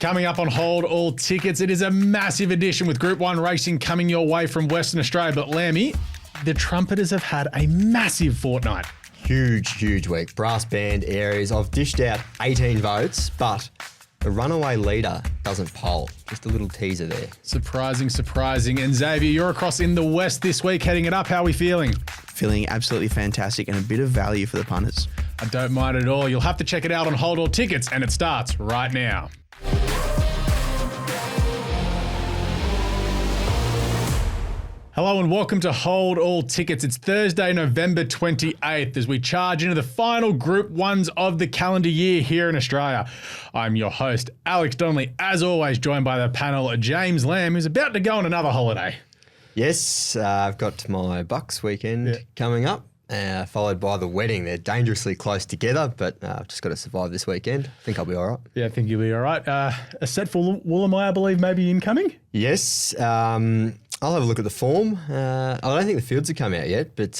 Coming up on Hold All Tickets, it is a massive edition with Group 1 racing coming your way from Western Australia. But Lamby, the Trumpeters have had a massive fortnight. Huge week. Brass band areas. I've dished out 18 votes, but the runaway leader doesn't poll. Just a little teaser there. Surprising. And Xavier, you're across in the West this week, heading it up. How are we feeling? Feeling absolutely fantastic and a bit of value for the punters. I don't mind at all. You'll have to check it out on Hold All Tickets, and it starts right now. Hello and welcome to Hold All Tickets. It's Thursday, November 28th as we charge into the final Group 1s of the calendar year here in Australia. I'm your host, Alex Donnelly, as always joined by the panel, James Lamb, who's about to go on another holiday. Yes, I've got my Bucks weekend coming up, followed by the wedding. They're dangerously close together, but I've just got to survive this weekend. I think I'll be all right. Yeah, I think you'll be all right. A set for Woolamai, I believe, maybe incoming? Yes, I'll have a look at the form. I don't think the fields have come out yet, but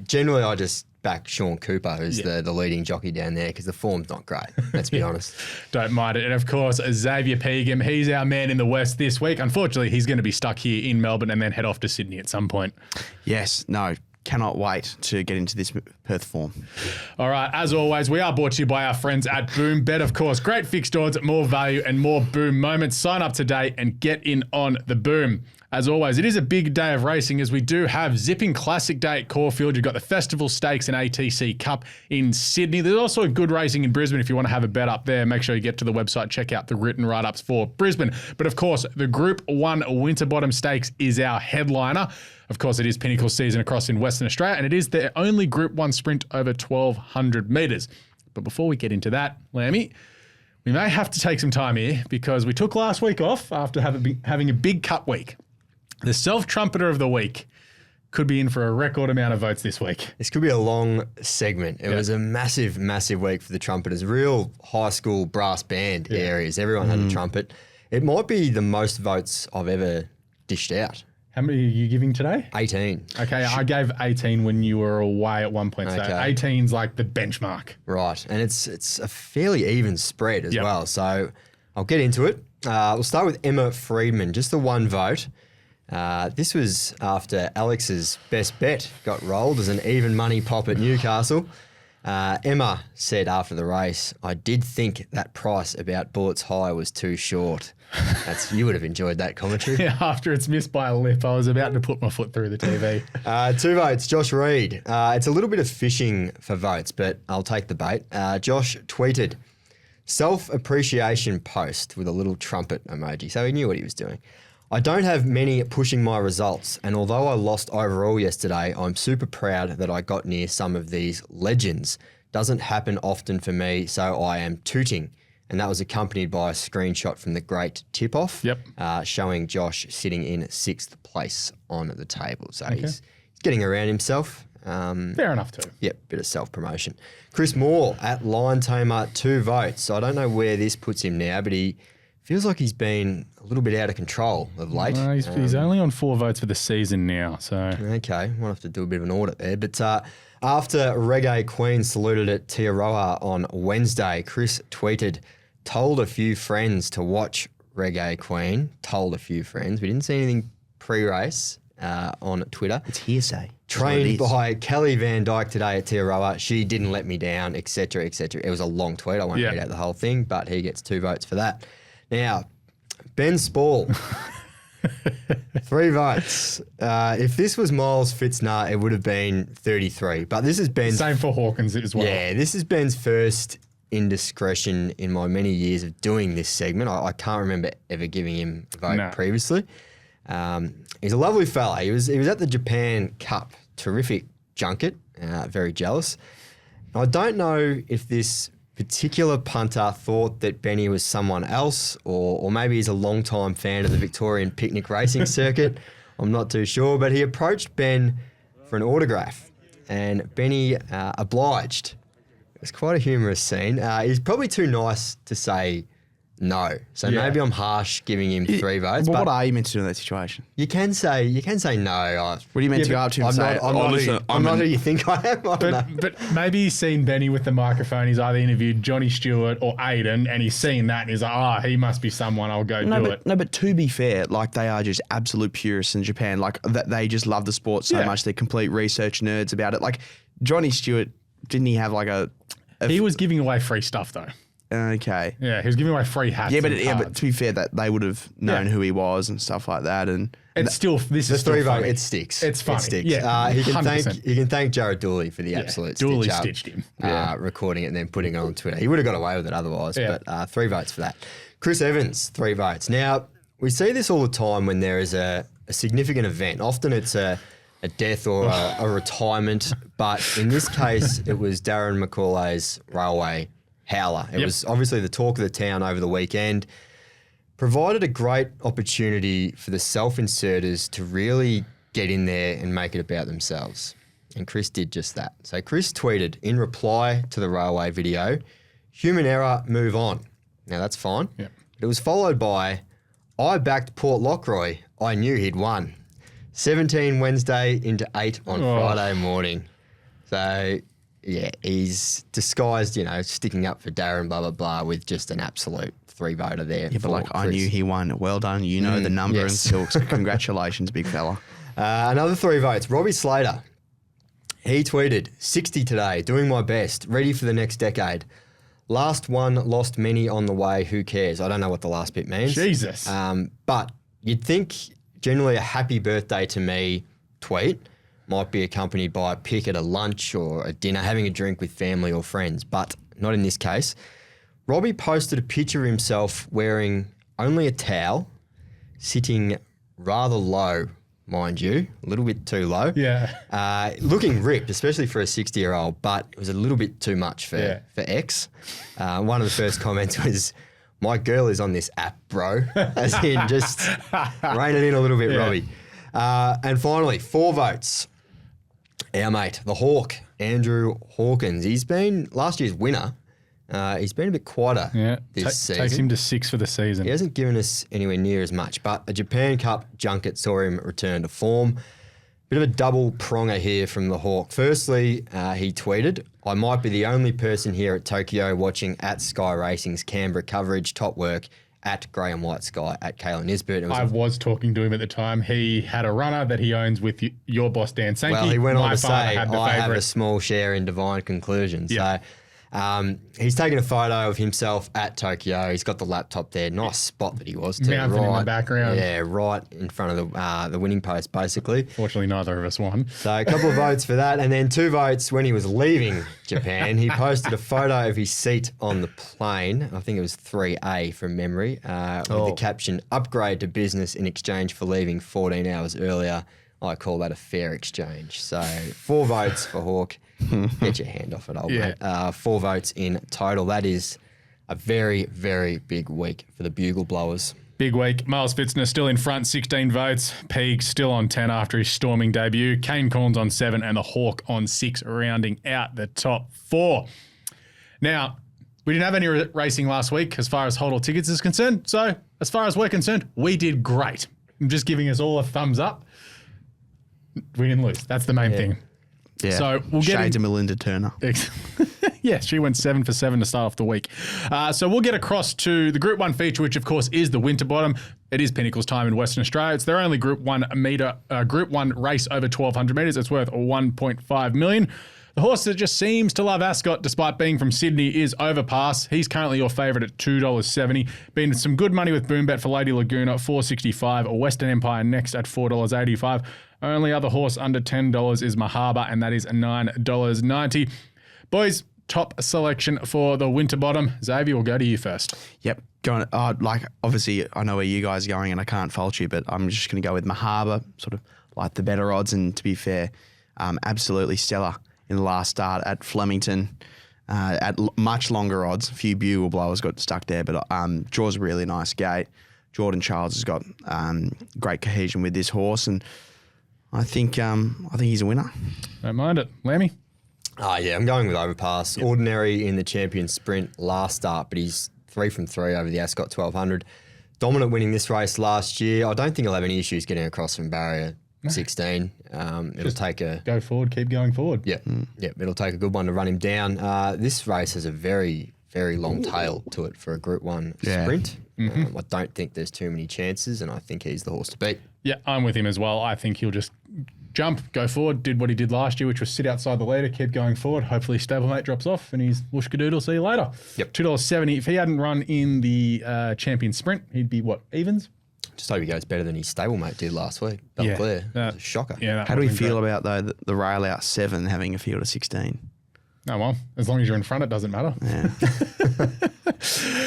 generally I just back Sean Cooper, who's the leading jockey down there, because the form's not great, let's be honest. Don't mind it. And of course, Xavier Pegum, he's our man in the West this week. Unfortunately, he's going to be stuck here in Melbourne and then head off to Sydney at some point. Yes, no, cannot wait to get into this Perth form. All right, as always, we are brought to you by our friends at Boom Bet, of course. Great fixed odds, more value and more Boom moments. Sign up today and get in on the Boom. As always, it is a big day of racing as we do have Zipping Classic Day at Caulfield. You've got the Festival Stakes and ATC Cup in Sydney. There's also good racing in Brisbane if you want to have a bet up there. Make sure you get to the website, check out the written write-ups for Brisbane. But of course, the Group 1 Winterbottom Stakes is our headliner. Of course, it is Pinnacle season across in Western Australia, and it is the only Group 1 sprint over 1,200 metres. But before we get into that, Lammy, we may have to take some time here because we took last week off after having a big cup week. The Self-Trumpeter of the Week could be in for a record amount of votes this week. This could be a long segment. It was a massive week for the trumpeters. Real high school brass band areas. Everyone had a trumpet. It might be the most votes I've ever dished out. How many are you giving today? 18. Okay, I gave 18 when you were away at one point. So 18's like the benchmark. Right, and it's a fairly even spread as well. So I'll get into it. We'll start with Emma Friedman, just the one vote. This was after Alex's best bet got rolled as an even money pop at Newcastle. Emma said after the race, "I did think that price about Bullets High was too short." You would have enjoyed that commentary. Yeah, after it's missed by a lip, I was about to put my foot through the TV. 2 votes, Josh Reed. It's a little bit of fishing for votes, but I'll take the bait. Josh tweeted, "Self-appreciation post," with a little trumpet emoji. So he knew what he was doing. "I don't have many pushing my results, and although I lost overall yesterday, I'm super proud that I got near some of these legends. Doesn't happen often for me, so I am tooting." And that was accompanied by a screenshot from the great tip-off, showing Josh sitting in 6th place on the table. So he's getting around himself. Fair enough too. Yep, bit of self-promotion. Chris Moore at Lion Tamer, 2 votes. So I don't know where this puts him now, but he feels like he's been a little bit out of control of late. He's only on 4 votes for the season now. So okay, might have to do a bit of an audit there. But after Reggae Queen saluted at Tiaroa on Wednesday, Chris tweeted, "Told a few friends to watch Reggae Queen." Told a few friends. We didn't see anything pre-race on Twitter. It's hearsay. Trained by Kelly Van Dyke today at Tiaroa. She didn't let me down, etc., etc. It was a long tweet. I won't read out the whole thing, but he gets 2 votes for that. Now, Ben Spall, 3 votes. If this was Miles Fitznah, it would have been 33. But this is Ben's... Same for Hawkins as well. Yeah, this is Ben's first indiscretion in my many years of doing this segment. I can't remember ever giving him a vote previously. He's a lovely fella. He was at the Japan Cup. Terrific junket. Very jealous. I don't know if this particular punter thought that Benny was someone else, or maybe he's a long-time fan of the Victorian picnic racing circuit. I'm not too sure, but he approached Ben for an autograph, and Benny obliged. It was quite a humorous scene. He's probably too nice to say no. So maybe I'm harsh giving him 3 votes. Well, but what are you meant to do in that situation? you can say no. What are you meant to go up to him and say, I'm not who you think I am. But maybe he's seen Benny with the microphone. He's either interviewed Johnny Stewart or Aiden, and he's seen that, and he's like, he must be someone. I'll go do it. No, but to be fair, like they are just absolute purists in Japan. Like they just love the sport so much. They're complete research nerds about it. Like Johnny Stewart, didn't he have like a he was giving away free stuff though. Okay. Yeah, he was giving away free hats. But to be fair, that they would have known who he was and stuff like that. And it's still this is 3 still vote. funny. It sticks. It's funny. It sticks. Yeah, he can thank Jared Dooley for the absolute Dooley stitch up, stitched him. recording it and then putting it on Twitter. He would have got away with it otherwise. Yeah. But 3 votes for that. Chris Evans, 3 votes. Now we see this all the time when there is a significant event. Often it's a death or a retirement, but in this case it was Darren McCauley's railway howler. It was obviously the talk of the town over the weekend. Provided a great opportunity for the self-inserters to really get in there and make it about themselves. And Chris did just that. So Chris tweeted in reply to the railway video, "Human error, move on." Now that's fine. Yep. But it was followed by, "I backed Port Lockroy. I knew he'd won. 17 Wednesday into 8 on Friday morning." So, yeah, he's disguised, sticking up for Darren, blah, blah, blah, with just an absolute 3-voter there. Yeah, but like I knew he won. Well done. You know the number and silks. Congratulations, big fella. Another 3 votes. Robbie Slater. He tweeted, 60 today, doing my best, ready for the next decade. Last one, lost many on the way, who cares? I don't know what the last bit means. Jesus. But you'd think generally a happy birthday to me tweet might be accompanied by a pic at a lunch or a dinner, having a drink with family or friends, but not in this case. Robbie posted a picture of himself wearing only a towel, sitting rather low, mind you, a little bit too low. Yeah. Looking ripped, especially for a 60-year-old, but it was a little bit too much for X. One of the first comments was, "My girl is on this app, bro." As in just rein it in a little bit, Robbie. And finally, 4 votes. Our mate, the Hawk, Andrew Hawkins. He's been last year's winner. He's been a bit quieter this season. Takes him to 6 for the season. He hasn't given us anywhere near as much, but a Japan Cup junket saw him return to form. Bit of a double pronger here from the Hawk. Firstly, he tweeted, "I might be the only person here at Tokyo watching at Sky Racing's Canberra coverage. Top work at Grey and White Sky at Kayla Nisbet." I was talking to him at the time. He had a runner that he owns with your boss, Dan Sankey. Well, he went on to say, I have a small share in Divine Conclusion. Yeah. So he's taken a photo of himself at Tokyo. He's got the laptop there. Nice spot that he was too. Mountain in the background. Yeah, right in front of the winning post, basically. Fortunately, neither of us won. So a couple of votes for that. And then 2 votes when he was leaving Japan. He posted a photo of his seat on the plane. I think it was 3A from memory, with the caption, "Upgrade to business in exchange for leaving 14 hours earlier. I call that a fair exchange." So 4 votes for Hawk. Get your hand off it, old mate. 4 votes in total. That is a very, very big week for the Bugle Blowers. Big week. Miles Fitzner still in front, 16 votes. Peeg still on 10 after his storming debut. Kane Corns on 7 and the Hawk on 6, rounding out the top 4. Now, we didn't have any racing last week as far as Hold All Tickets is concerned. So, as far as we're concerned, we did great. I'm just giving us all a thumbs up. We didn't lose. That's the main thing. Yeah. So we'll get Shades of Melinda Turner. Yeah, she went 7 for 7 to start off the week. So we'll get across to the Group 1 feature, which of course is the Winterbottom. It is Pinnacle's time in Western Australia. It's their only Group 1 race over 1,200 metres. It's worth $1.5 million. The horse that just seems to love Ascot, despite being from Sydney, is Overpass. He's currently your favourite at $2.70. Been some good money with Boombet for Lady Laguna at $4.65. Or Western Empire next at $4.85. Only other horse under $10 is Mahaba, and that is $9.90. Boys, top selection for the Winterbottom. Xavier, we'll go to you first. Yep. Going, obviously, I know where you guys are going, and I can't fault you, but I'm just going to go with Mahaba, sort of like the better odds. And to be fair, absolutely stellar in the last start at Flemington. At much longer odds, a few bugle blowers got stuck there, but draws a really nice gate. Jordan Charles has got great cohesion with this horse, and I think he's a winner. Don't mind it. Lammy? Yeah, I'm going with Overpass. Ordinary in the Champion Sprint last start, but he's 3 from 3 over the Ascot 1200. Dominant winning this race last year. I don't think he'll have any issues getting across from barrier 16. It'll take a... Go forward, keep going forward. Yeah, it'll take a good one to run him down. This race has a very, very long tail to it for a Group 1 sprint. I don't think there's too many chances, and I think he's the horse to beat. Yeah, I'm with him as well. I think he'll just jump, go forward, did what he did last year, which was sit outside the leader, keep going forward. Hopefully stablemate drops off and he's whoosh-cadoodle, see you later. Yep. $2.70. If he hadn't run in the champion sprint, he'd be what, evens? Just hope he goes better than his stablemate did last week. Belclair. It was a shocker. Yeah, How do we feel about, though, the rail out 7 having a field of 16? Oh, well, as long as you're in front, it doesn't matter. Yeah.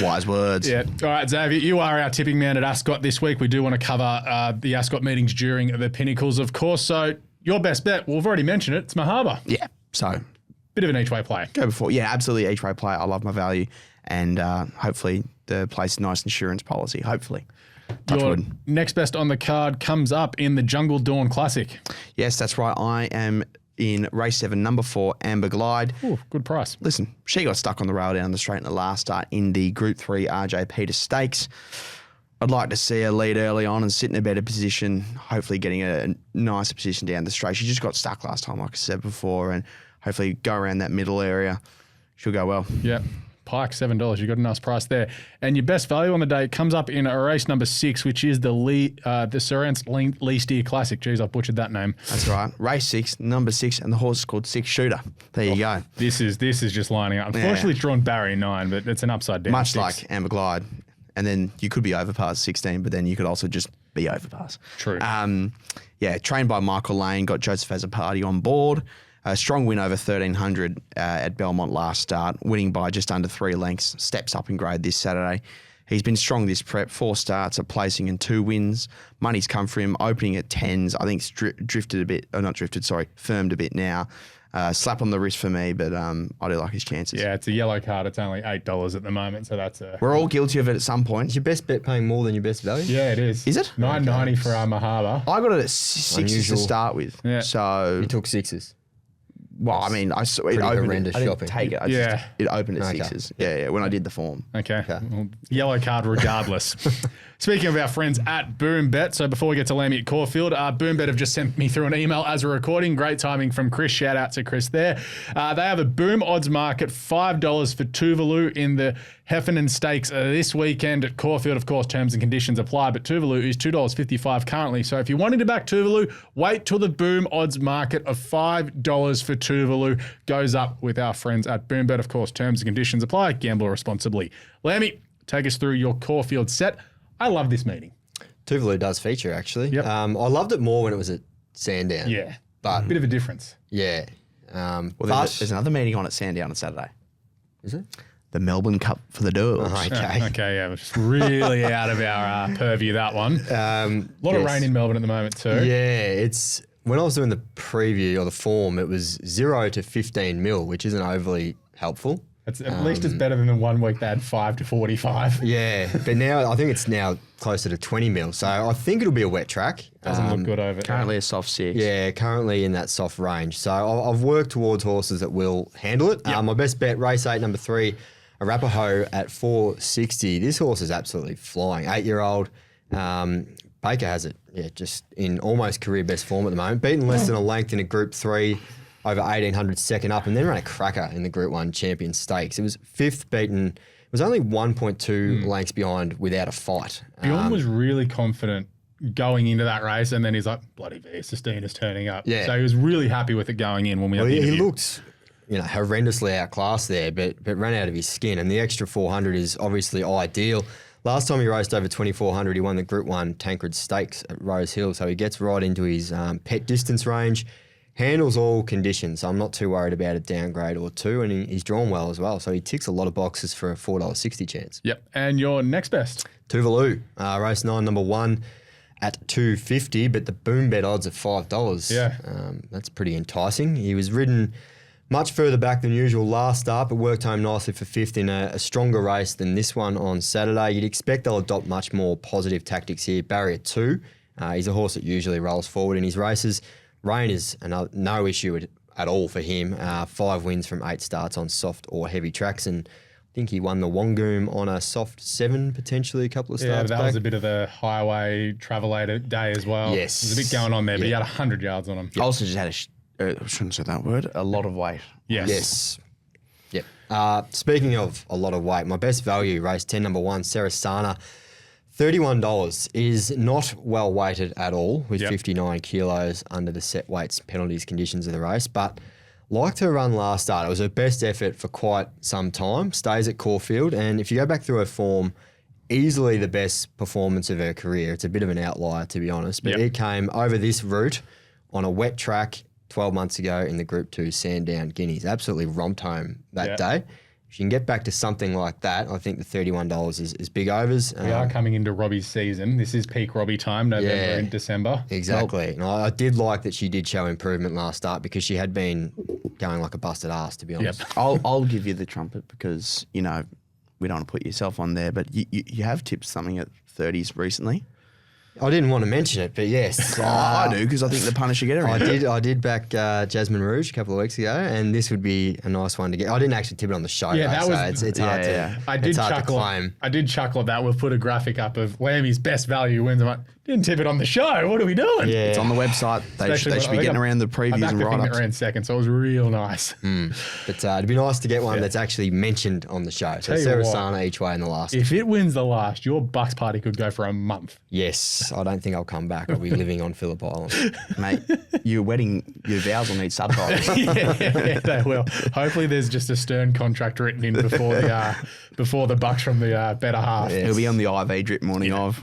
Wise words. Yeah. All right, Xavier, you are our tipping man at Ascot this week. We do want to cover the Ascot meetings during the Pinnacles, of course. So your best bet, well, we've already mentioned it, it's Mahaba. Yeah. So bit of an each-way play. Go before. Yeah, absolutely each-way play. I love my value. And hopefully the place nice insurance policy. Hopefully. Touch Your wood. next best on the card comes up in the Jungle Dawn Classic. Yes, that's right. I am in race 7, number 4, Amber Glide. Ooh, good price. Listen, she got stuck on the rail down the straight in the last start in the Group 3 RJ Peters Stakes. I'd like to see her lead early on and sit in a better position, hopefully getting a nicer position down the straight. She just got stuck last time, like I said before, and hopefully go around that middle area. She'll go well. Yeah. Pike, $7. You got a nice price there. And your best value on the day comes up in a race number 6, which is the Sorrents Lee Steer Classic. Jeez, I butchered that name. That's right. Race 6, number 6, and the horse is called Six Shooter. There you go. This is just lining up. Unfortunately, it's drawn barrier 9, but it's an upside down. Much 6. like Amber Glide. And then you could be overpass 16, but then you could also just be overpass. True. Yeah, trained by Michael Lane, got Joseph as a party on board. A strong win over 1,300 at Belmont last start, winning by just under 3 lengths. Steps up in grade this Saturday. He's been strong this prep. 4 starts, a placing and 2 wins. Money's come for him, opening at 10s. I think it's firmed a bit now. Slap on the wrist for me, but I do like his chances. Yeah, it's a yellow card. It's only $8 at the moment, so that's a... We're all guilty of it at some point. Is your best bet paying more than your best value? Yeah, it is. Is it? $9.90 for Mahaba. I got it at 6s Unusual. to start with. Yeah. So... You took 6s. Well, I mean, I saw it Pretty opened. horrendous I didn't shopping. take it. It opened at 6s. Yeah, when I did the form. Okay. Well, yellow card regardless. Speaking of our friends at BoomBet, so before we get to Lamby at Caulfield, BoomBet have just sent me through an email as we're recording. Great timing from Chris. Shout out to Chris there. They have a Boom odds market, $5 for Tuvalu in the Heffernan Stakes this weekend at Caulfield. Of course, terms and conditions apply, but Tuvalu is $2.55 currently. So if you're wanting to back Tuvalu, wait till the Boom odds market of $5 for Tuvalu goes up with our friends at BoomBet. Of course, terms and conditions apply. Gamble responsibly. Lamby, take us through your Caulfield set. I love this meeting. Tuvalu does feature, actually. Yep. I loved it more when it was at Sandown. Yeah. But Bit of a difference. yeah. Well, But there's another meeting on at Sandown on Saturday. is it? The Melbourne Cup for the Dogs. Okay. Okay, yeah, we're just really out of our purview, that one. A lot of rain in Melbourne at the moment too. Yeah, it's when I was doing the preview or the form, it was 0 to 15 mil, which isn't overly helpful. It's, at least it's better than the 1 week they had 5 to 45. Yeah, but now I think it's now closer to 20 mil, so I think it'll be a wet track. Doesn't look good over Currently a soft 6. Yeah, currently in that soft range. So I've worked towards horses that will handle it. My best bet, race 8, number 3, Arapaho at $4.60. This horse is absolutely flying. 8-year-old. Baker has it, just in almost career best form at the moment. Beaten less than a length in a Group 3, over 1,800 second up, and then ran a cracker in the Group 1 Champion Stakes. It was 5th beaten. It was only 1.2 lengths behind without a fight. Bjorn was really confident going into that race, and then he's like, bloody V, Sistina's turning up. Yeah. So he was really happy with it going in when we had the He interview. looked, horrendously outclassed there, but ran out of his skin. And the extra 400 is obviously ideal. Last time he raced over 2,400, he won the Group 1 Tancred Stakes at Rosehill, so he gets right into his pet distance range. Handles all conditions, so I'm not too worried about a downgrade or 2, and he's drawn well as well, so he ticks a lot of boxes for a $4.60 chance. Yep. And your next best? Tuvalu, race 9, number 1 at $2.50, but the boom bet odds at $5. Yeah. That's pretty enticing. He was ridden much further back than usual last start, but worked home nicely for 5th in a stronger race than this one on Saturday. You'd expect they'll adopt much more positive tactics here. Barrier 2, he's a horse that usually rolls forward in his races. Rain is no issue at all for him. 5 wins from 8 starts on soft or heavy tracks, and think he won the Wongoom on a soft 7 potentially a couple of starts that back. was a bit of the highway travelator day as well. Yes. There's a bit going on there, but he had 100 yards on him. Also just had I shouldn't say that word, a lot of weight. Yes. Yep. Speaking of a lot of weight, my best value race 10 number 1, Sarasana, $31 is not well weighted at all with 59 kilos under the set weights, penalties, conditions of the race, but liked her run last start. It was her best effort for quite some time, stays at Caulfield, and if you go back through her form, easily the best performance of her career. It's a bit of an outlier, to be honest, but it came over this route on a wet track 12 months ago in the Group 2 Sandown Guineas. Absolutely romped home that day. If you can get back to something like that, I think the $31 is big overs. We are coming into Robbie's season. This is peak Robbie time, November and December. Exactly. And I did like that she did show improvement last start because she had been going like a busted ass, to be honest. I'll give you the trumpet because, we don't want to put yourself on there, but you have tipped something at 30s recently. I didn't want to mention it, but yes. I do because I think the punisher get around. I did back Jasmine Rouge a couple of weeks ago, and this would be a nice one to get. I didn't actually tip it on the show. Yeah, that though, was. So it's hard to. I did chuckle. I did chuckle at that. We'll put a graphic up of Lambie's best value wins. I'm like, didn't tip it on the show. What are we doing? Yeah. It's on the website. They should be getting around the previews and write-ups. I ran second, so it was real nice. But it'd be nice to get one that's actually mentioned on the show. So Sarasana each way in the last. If it wins the last, your Bucks party could go for a month. Yes, I don't think I'll come back. I'll be living on Phillip Island. Mate, your vows will need subtitles. Yeah, they will. Hopefully there's just a stern contract written in before the Bucks from the better half. Yes. It'll be on the IV drip morning of.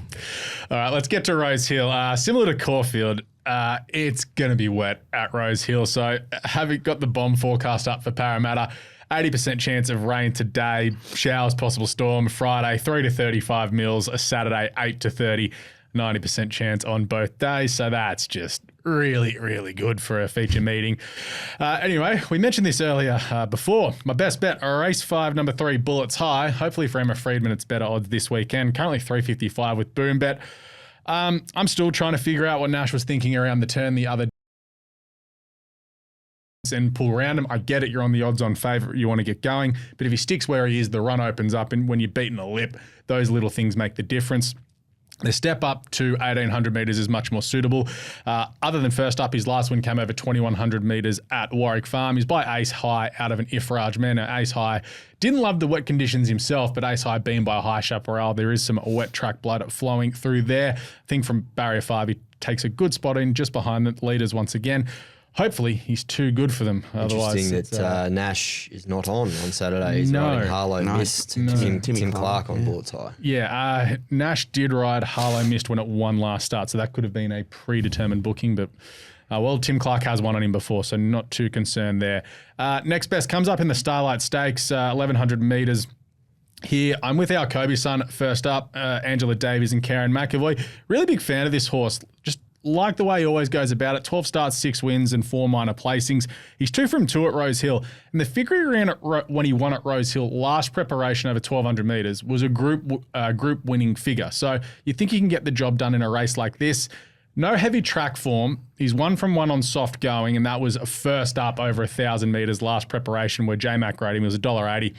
All right, let's get to Rosehill. Similar to Caulfield, it's going to be wet at Rosehill. So having got the bomb forecast up for Parramatta, 80% chance of rain today, showers, possible storm. Friday, 3 to 35 mils. Saturday, 8 to 30, 90% chance on both days. So that's just really, really good for a feature meeting. Anyway, we mentioned this earlier before. My best bet, race 5, number 3, Bullets High. Hopefully for Emma Freedman, it's better odds this weekend. Currently $3.55 with Boom Bet. I'm still trying to figure out what Nash was thinking around the turn the other day and pull around him. I get it. You're on the odds-on favourite. You want to get going. But if he sticks where he is, the run opens up. And when you're beating a lip, those little things make the difference. The step up to 1,800 metres is much more suitable. Other than first up, his last win came over 2,100 metres at Warwick Farm. He's by Ace High out of an Ifraj. Man, Ace High didn't love the wet conditions himself, but Ace High being by High Chaparral, there is some wet track blood flowing through there. I think from barrier 5, he takes a good spot in just behind the leaders once again. Hopefully, he's too good for them. Otherwise, interesting that Nash is not on Saturday. He's riding Harlow Mist. Tim Clark on Bullets High. Yeah, Nash did ride Harlow Mist when it won last start, so that could have been a predetermined booking, but Tim Clark has won on him before, so not too concerned there. Next best comes up in the Starlight Stakes, 1,100 metres. Here, I'm with our Kobe son first up, Angela Davies and Karen McAvoy. Really big fan of this horse. Just like the way he always goes about it. 12 starts, 6 wins, and 4 minor placings. He's 2 from 2 at Rosehill. And the figure he ran when he won at Rosehill, last preparation over 1,200 metres, was a group winning figure. So you think he can get the job done in a race like this. No heavy track form. He's 1 from 1 on soft going, and that was a first up over 1,000 metres last preparation where J-Mac rating was $1.80.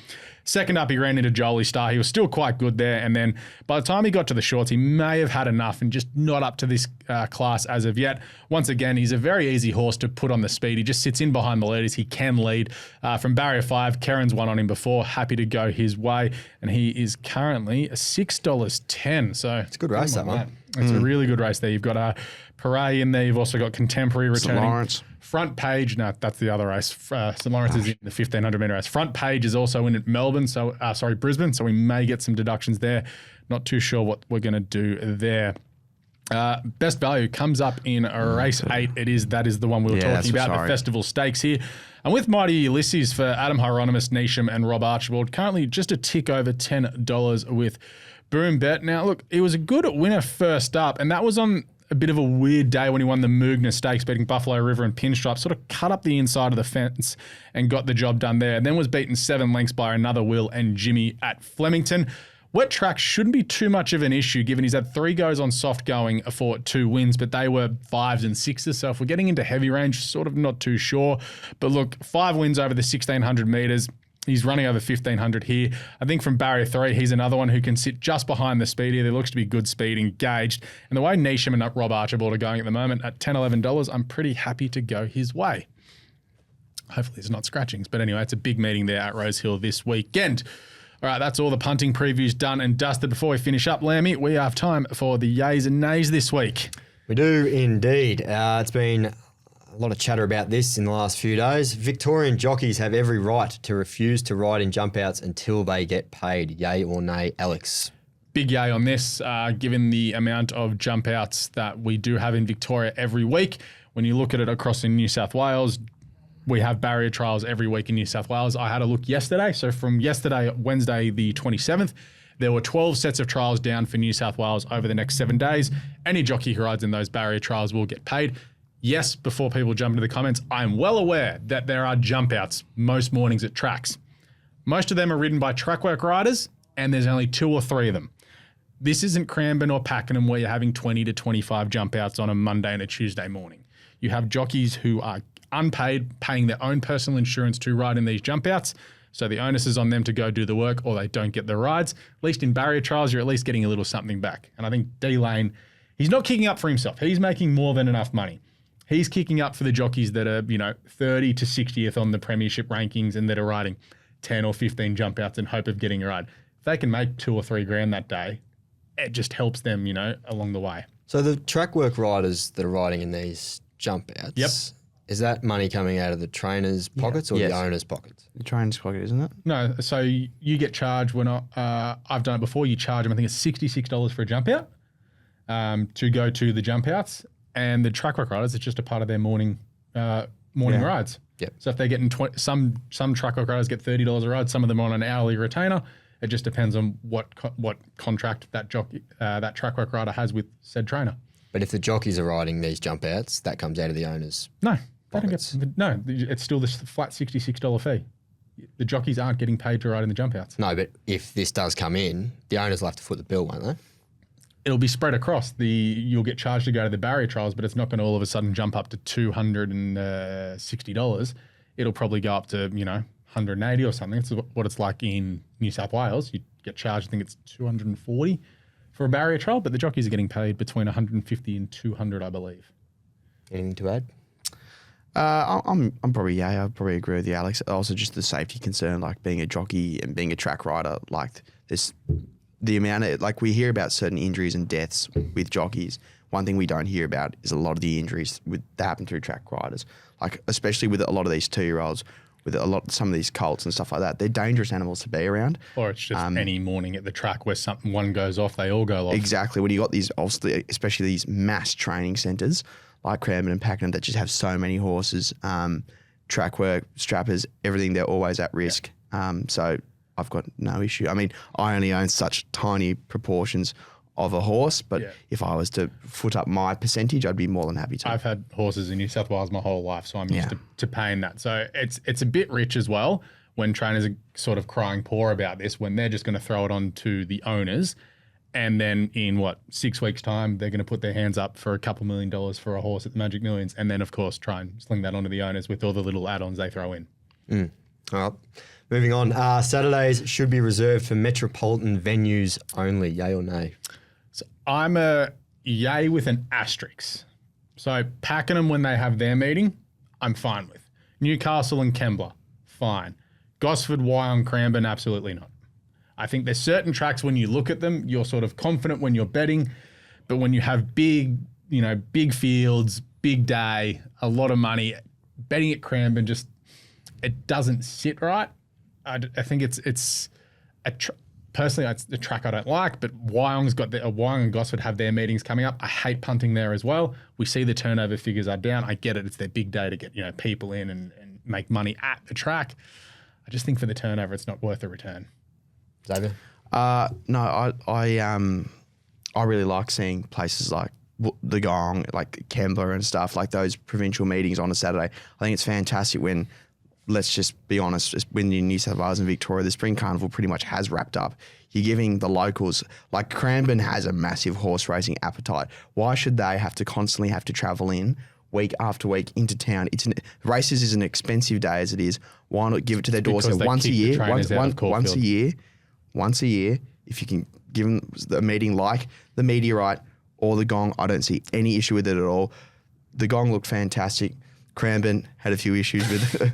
Second up, he ran into Jolie Star. He was still quite good there. And then by the time he got to the shorts, he may have had enough and just not up to this class as of yet. Once again, he's a very easy horse to put on the speed. He just sits in behind the leaders. He can lead. From barrier 5, Keren's won on him before. Happy to go his way. And he is currently $6.10. So it's a good race, that one. It's a really good race there. You've got Paray in there. You've also got Contemporary returning. St. Lawrence. Front Page, no, that's the other race. St. Lawrence is in the 1,500 metre race. Front Page is also in at Brisbane, so we may get some deductions there. Not too sure what we're going to do there. Best value comes up in race 8. That is the one we were talking about, the Festival Stakes here. And with Mighty Ulysses for Adam Hieronymus, Neesham and Rob Archibald, currently just a tick over $10 with Boom Bet. Now, look, he was a good winner first up, and that was on a bit of a weird day when he won the Moogna Stakes, beating Buffalo River and Pinstripe, sort of cut up the inside of the fence and got the job done there. And then was beaten 7 lengths by another Will and Jimmy at Flemington. Wet track shouldn't be too much of an issue given he's had 3 goes on soft going for 2 wins, but they were 5s and 6s. So if we're getting into heavy range, sort of not too sure. But look, 5 wins over the 1,600 metres. He's running over 1,500 here. I think from barrier 3, he's another one who can sit just behind the speedier. There looks to be good speed, engaged. And the way Neigh and Rob Archibald are going at the moment at $10, $11, I'm pretty happy to go his way. Hopefully it's not scratchings. But anyway, it's a big meeting there at Rosehill this weekend. All right, that's all the punting previews done and dusted. Before we finish up, Lamby, we have time for the yays and nays this week. We do indeed. It's been a lot of chatter about this in the last few days. Victorian jockeys have every right to refuse to ride in jump outs until they get paid. Yay or nay, Alex? Big yay on this, given the amount of jump outs that we do have in Victoria every week. When you look at it across in New South Wales, we have barrier trials every week in New South Wales. I had a look yesterday. So from yesterday, Wednesday the 27th, there were 12 sets of trials down for New South Wales over the next 7 days. Any jockey who rides in those barrier trials will get paid. Yes, before people jump into the comments, I'm well aware that there are jump outs most mornings at tracks. Most of them are ridden by track work riders, and there's only 2 or 3 of them. This isn't Cranbourne or Pakenham where you're having 20 to 25 jump outs on a Monday and a Tuesday morning. You have jockeys who are unpaid, paying their own personal insurance to ride in these jump outs. So the onus is on them to go do the work or they don't get the rides. At least in barrier trials, you're at least getting a little something back. And I think D-Lane, he's not kicking up for himself. He's making more than enough money. He's kicking up for the jockeys that are, 30 to 60th on the premiership rankings and that are riding 10 or 15 jump outs in hope of getting a ride. If they can make 2 or 3 grand that day, it just helps them, along the way. So the track work riders that are riding in these jump outs, Yep. Is that money coming out of the trainers' pockets or Yes. the owners' pockets? The trainer's pocket, isn't it? No, so you get charged when I've done it before. You charge them, I think it's $66 for a jump out to go to the jump outs. And the track work riders, it's just a part of their morning rides. Yep. So if they're getting some track work riders get $30 a ride, some of them on an hourly retainer. It just depends on what contract that track work rider has with said trainer. But if the jockeys are riding these jump outs, that comes out of the owners' No, they don't pockets. no. It's still this flat $66 fee. The jockeys aren't getting paid to ride in the jump outs. No, but if this does come in, the owners will have to foot the bill, won't they? It'll be spread across. You'll get charged to go to the barrier trials, but it's not going to all of a sudden jump up to $260. It'll probably go up to 180 or something. It's what it's like in New South Wales. You get charged, I think it's $240 for a barrier trial, but the jockeys are getting paid between $150 and $200, I believe. Anything to add? I'm probably I probably agree with you, Alex. Also, just the safety concern, like being a jockey and being a track rider, like this, the amount of we hear about certain injuries and deaths with jockeys. One thing we don't hear about is a lot of the injuries that happen through track riders, like especially with a lot of these 2-year-olds. With some of these colts and stuff like that, they're dangerous animals to be around. Or it's just any morning at the track where one goes off, they all go off. Exactly. When you got these, obviously, especially these mass training centres like Cranbourne and Pakenham that just have so many horses, track work, strappers, everything, they're always at risk. So I've got no issue. I mean, I only own such tiny proportions of a horse, but if I was to foot up my percentage, I'd be more than happy to. I've had horses in New South Wales my whole life, so I'm used to paying that. So it's a bit rich as well when trainers are sort of crying poor about this, when they're just going to throw it on to the owners, and then in 6 weeks' time, they're going to put their hands up for a couple $1 million for a horse at the Magic Millions, and then of course try and sling that onto the owners with all the little add-ons they throw in. All right. Moving on. Saturdays should be reserved for metropolitan venues only. Yay or nay? So I'm a yay with an asterisk. So Pakenham, when they have their meeting, I'm fine with. Newcastle and Kembla, fine. Gosford, Wyong, Cranbourne, absolutely not. I think there's certain tracks when you look at them, you're sort of confident when you're betting, but when you have big fields, big day, a lot of money, betting at Cranbourne it doesn't sit right. I think it's personally, it's the track I don't like, but Wyong and Gosford have their meetings coming up. I hate punting there as well. We see the turnover figures are down. I get it. It's their big day to get people in and make money at the track. I just think for the turnover, it's not worth the return. Xavier? No, I really like seeing places like the Gong, like Kembla and stuff, like those provincial meetings on a Saturday. I think it's fantastic when, let's just be honest, when in New South Wales and Victoria, the Spring Carnival pretty much has wrapped up. You're giving the locals, like Cranbourne has a massive horse racing appetite. Why should they constantly have to travel in week after week into town. Races is an expensive day as it is. Why not give it to their doorstep once a year? Once a year, if you can give them a meeting like the Meteorite or the Gong, I don't see any issue with it at all. The Gong looked fantastic. Cranbourne had a few issues with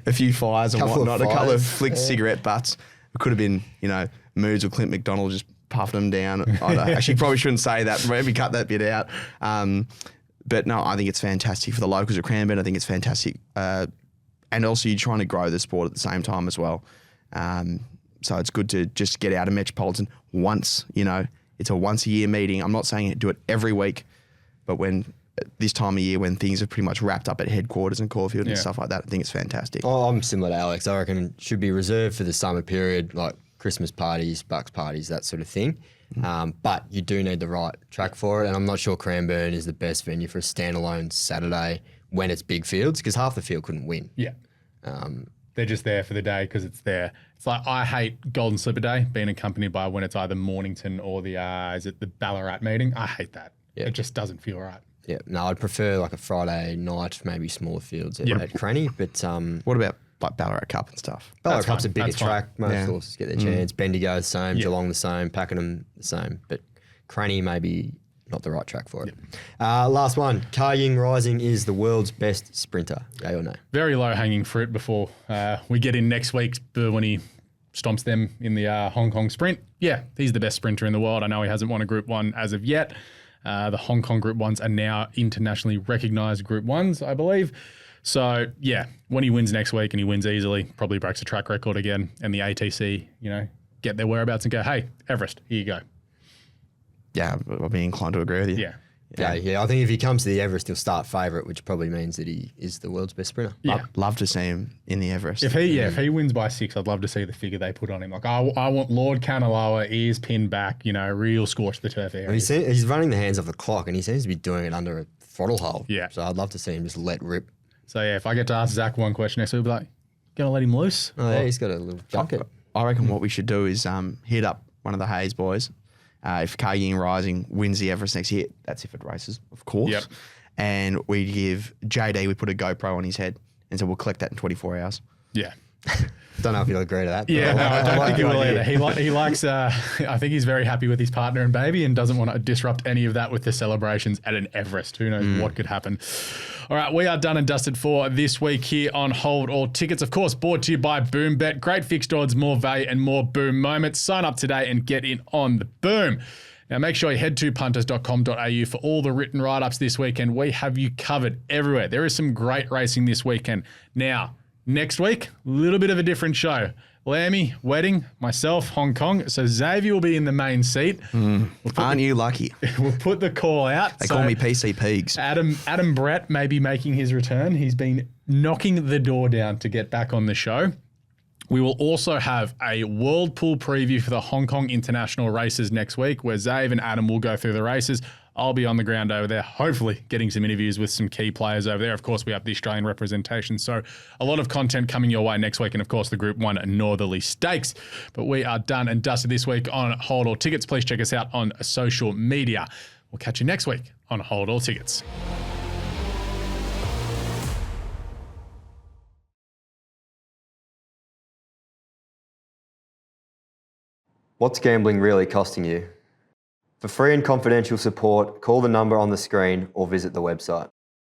a few fires and whatnot. A couple of flicked cigarette butts. It could have been, Moods or Clint McDonald just puffing them down. Actually, probably shouldn't say that. Maybe cut that bit out. But no, I think it's fantastic for the locals at Cranbourne. I think it's fantastic. And also you're trying to grow the sport at the same time as well. So it's good to just get out of Metropolitan once, it's a once a year meeting. I'm not saying do it every week, but when this time of year when things are pretty much wrapped up at headquarters and Caulfield and stuff like that, I think it's fantastic. Oh, I'm similar to Alex. I reckon it should be reserved for the summer period, like Christmas parties, Bucks parties, that sort of thing. But you do need the right track for it. And I'm not sure Cranbourne is the best venue for a standalone Saturday when it's big fields, because half the field couldn't win. Yeah. They're just there for the day because it's there. It's like I hate Golden Slipper Day being accompanied by when it's either Mornington or the Ballarat meeting. I hate that. Yeah. It just doesn't feel right. Yeah, no, I'd prefer like a Friday night, maybe smaller fields at Cranny. But what about like Ballarat Cup and stuff? Ballarat Cup's a bigger track. Most horses get their chance. Bendigo the same, Geelong the same, Pakenham the same. But Cranny maybe not the right track for it. Last one. Caulfield Rising is the world's best sprinter. Yay or no? Very low-hanging fruit before we get in next week's when he stomps them in the Hong Kong sprint. Yeah, he's the best sprinter in the world. I know he hasn't won a Group 1 as of yet. The Hong Kong Group 1s are now internationally recognised Group 1s, I believe. So, yeah, when he wins next week and he wins easily, probably breaks a track record again, and the ATC, get their whereabouts and go, hey, Everest, here you go. Yeah, I'll be inclined to agree with you. Yeah. I think if he comes to the Everest, he'll start favourite, which probably means that he is the world's best sprinter. Yeah. I'd love to see him in the Everest. If he wins by 6, I'd love to see the figure they put on him. Like, I want Lord Kanaloa, ears pinned back, real scorch the turf area. He's running the hands off the clock, and he seems to be doing it under a throttle hole. Yeah. So I'd love to see him just let rip. So, if I get to ask Zach one question next week, we'll be like, gonna let him loose? Oh, yeah, he's got a little junket. I reckon what we should do is hit up one of the Hayes boys. If Caulfield Rising wins the Everest next year, that's if it races, of course. Yep. And we give JD, we put a GoPro on his head, and so we'll collect that in 24 hours. Yeah. Don't know if he'll agree to that. Yeah, no, I don't think he will either. He likes, I think he's very happy with his partner and baby and doesn't want to disrupt any of that with the celebrations at an Everest. Who knows what could happen. All right, we are done and dusted for this week here on Hold All Tickets. Of course, brought to you by BoomBet. Great fixed odds, more value and more boom moments. Sign up today and get in on the boom. Now, make sure you head to punters.com.au for all the written write-ups this weekend. We have you covered everywhere. There is some great racing this weekend. Now, next week, a little bit of a different show. Lamby, wedding, myself, Hong Kong. So Xavier will be in the main seat. Aren't you lucky? We'll put the call out. They call me PC Pegs. Adam Brett may be making his return. He's been knocking the door down to get back on the show. We will also have a World Pool preview for the Hong Kong International races next week, where Xav and Adam will go through the races. I'll be on the ground over there, hopefully getting some interviews with some key players over there. Of course, we have the Australian representation, so a lot of content coming your way next week, and of course, the Group 1 Northerly Stakes. But we are done and dusted this week on Hold All Tickets. Please check us out on social media. We'll catch you next week on Hold All Tickets. What's gambling really costing you? For free and confidential support, call the number on the screen or visit the website.